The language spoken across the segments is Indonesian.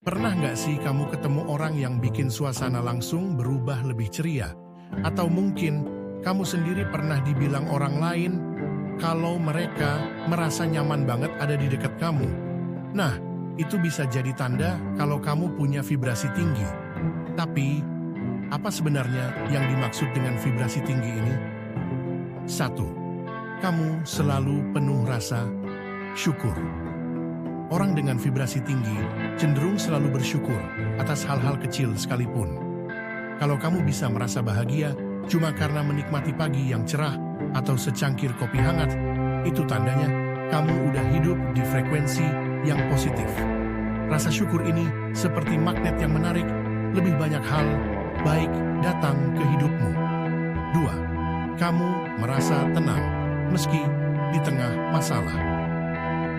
Pernah nggak sih kamu ketemu orang yang bikin suasana langsung berubah lebih ceria? Atau mungkin kamu sendiri pernah dibilang orang lain kalau mereka merasa nyaman banget ada di dekat kamu? Nah, itu bisa jadi tanda kalau kamu punya vibrasi tinggi. Tapi, apa sebenarnya yang dimaksud dengan vibrasi tinggi ini? 1. Kamu selalu penuh rasa syukur. Orang dengan vibrasi tinggi cenderung selalu bersyukur atas hal-hal kecil sekalipun. Kalau kamu bisa merasa bahagia cuma karena menikmati pagi yang cerah atau secangkir kopi hangat, itu tandanya kamu udah hidup di frekuensi yang positif. Rasa syukur ini seperti magnet yang menarik, lebih banyak hal baik datang ke hidupmu. 2. Kamu merasa tenang meski di tengah masalah.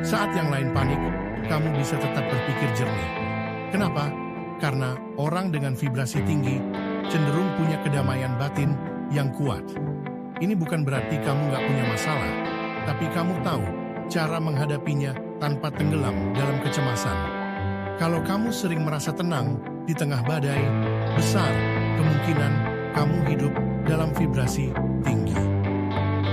Saat yang lain panik, kamu bisa tetap berpikir jernih. Kenapa? Karena orang dengan vibrasi tinggi cenderung punya kedamaian batin yang kuat. Ini bukan berarti kamu nggak punya masalah, tapi kamu tahu cara menghadapinya tanpa tenggelam dalam kecemasan. Kalau kamu sering merasa tenang di tengah badai, besar kemungkinan kamu hidup dalam vibrasi tinggi.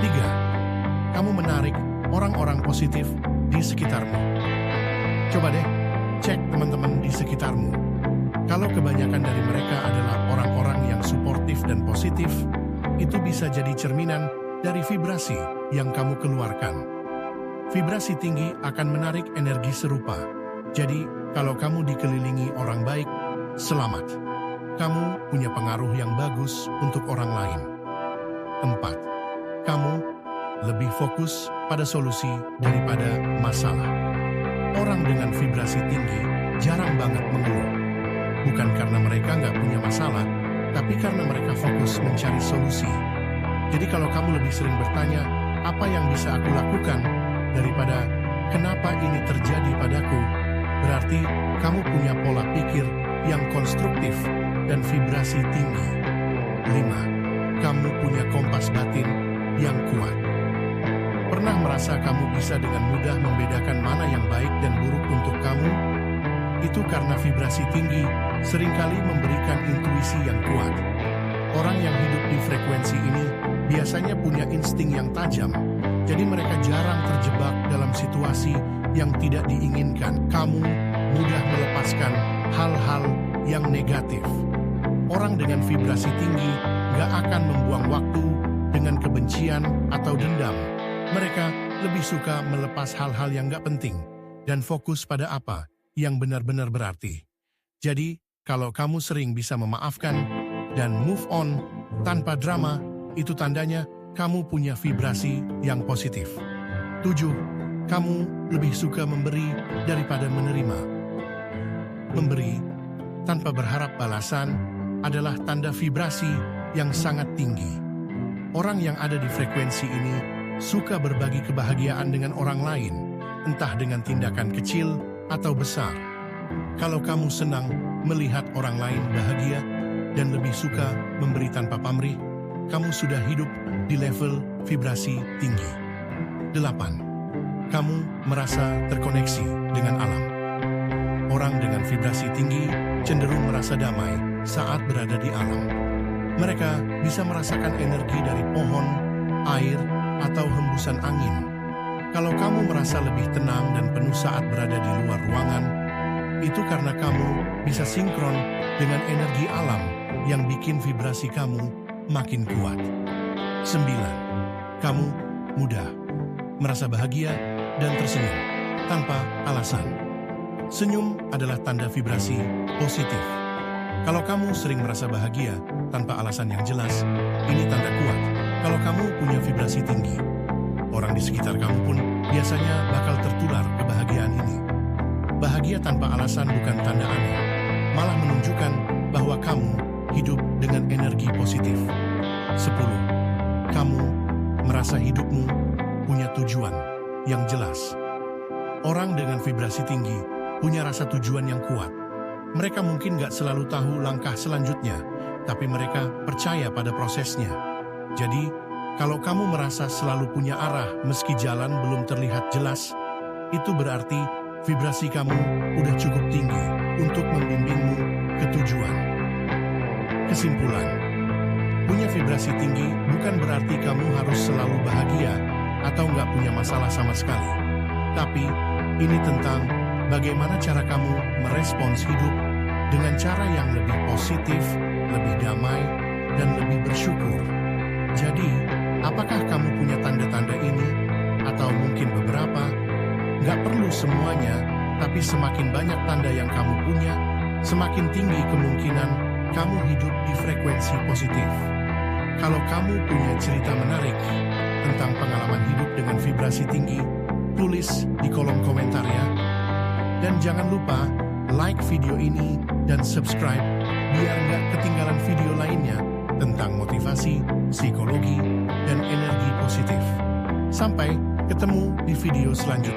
3. Kamu menarik orang-orang positif di sekitarmu. Coba deh, cek teman-teman di sekitarmu. Kalau kebanyakan dari mereka adalah orang-orang yang suportif dan positif, itu bisa jadi cerminan dari vibrasi yang kamu keluarkan. Vibrasi tinggi akan menarik energi serupa. Jadi, kalau kamu dikelilingi orang baik, selamat. Kamu punya pengaruh yang bagus untuk orang lain. 4. Kamu lebih fokus pada solusi daripada masalah. Orang dengan vibrasi tinggi jarang banget mengeluh. Bukan karena mereka nggak punya masalah, tapi karena mereka fokus mencari solusi. Jadi kalau kamu lebih sering bertanya, apa yang bisa aku lakukan, daripada kenapa ini terjadi padaku, berarti kamu punya pola pikir yang konstruktif dan vibrasi tinggi. 5. Kamu punya kompas batin yang kuat. Pernah merasa kamu bisa dengan mudah membedakan mana yang baik dan buruk untuk kamu? Itu karena vibrasi tinggi seringkali memberikan intuisi yang kuat. Orang yang hidup di frekuensi ini biasanya punya insting yang tajam, jadi mereka jarang terjebak dalam situasi yang tidak diinginkan. Kamu mudah melepaskan hal-hal yang negatif. Orang dengan vibrasi tinggi gak akan membuang waktu dengan kebencian atau dendam. Mereka lebih suka melepas hal-hal yang gak penting dan fokus pada apa yang benar-benar berarti. Jadi, kalau kamu sering bisa memaafkan dan move on tanpa drama, itu tandanya kamu punya vibrasi yang positif. 7. Kamu lebih suka memberi daripada menerima. Memberi tanpa berharap balasan adalah tanda vibrasi yang sangat tinggi. Orang yang ada di frekuensi ini suka berbagi kebahagiaan dengan orang lain, entah dengan tindakan kecil atau besar. Kalau kamu senang melihat orang lain bahagia dan lebih suka memberi tanpa pamrih, kamu sudah hidup di level vibrasi tinggi. 8. Kamu merasa terkoneksi dengan alam. Orang dengan vibrasi tinggi cenderung merasa damai saat berada di alam. Mereka bisa merasakan energi dari pohon, air, atau hembusan angin. Kalau kamu merasa lebih tenang dan penuh saat berada di luar ruangan, itu karena kamu bisa sinkron dengan energi alam yang bikin vibrasi kamu makin kuat. 9. Kamu mudah merasa bahagia dan tersenyum tanpa alasan. Senyum adalah tanda vibrasi positif. Kalau kamu sering merasa bahagia tanpa alasan yang jelas, ini tanda kuat kalau kamu punya vibrasi tinggi. Orang di sekitar kamu pun biasanya bakal tertular kebahagiaan ini. Bahagia tanpa alasan bukan tanda aneh, malah menunjukkan bahwa kamu hidup dengan energi positif. 10. Kamu merasa hidupmu punya tujuan yang jelas. Orang dengan vibrasi tinggi punya rasa tujuan yang kuat. Mereka mungkin gak selalu tahu langkah selanjutnya, tapi mereka percaya pada prosesnya. Jadi, kalau kamu merasa selalu punya arah meski jalan belum terlihat jelas, itu berarti vibrasi kamu udah cukup tinggi. untuk membimbingmu ke tujuan. Kesimpulan, punya vibrasi tinggi bukan berarti kamu harus selalu bahagia atau nggak punya masalah sama sekali. Tapi, ini tentang bagaimana cara kamu merespons hidup dengan cara yang lebih positif, lebih damai, dan lebih bersyukur. Jadi, apakah kamu punya tanda-tanda ini? Atau mungkin beberapa? Nggak perlu semuanya, tapi semakin banyak tanda yang kamu punya, semakin tinggi kemungkinan kamu hidup di frekuensi positif. Kalau kamu punya cerita menarik tentang pengalaman hidup dengan vibrasi tinggi, tulis di kolom komentar ya. Dan jangan lupa like video ini dan subscribe biar nggak ketinggalan video lainnya tentang motivasi, psikologi, dan energi positif. Sampai ketemu di video selanjutnya.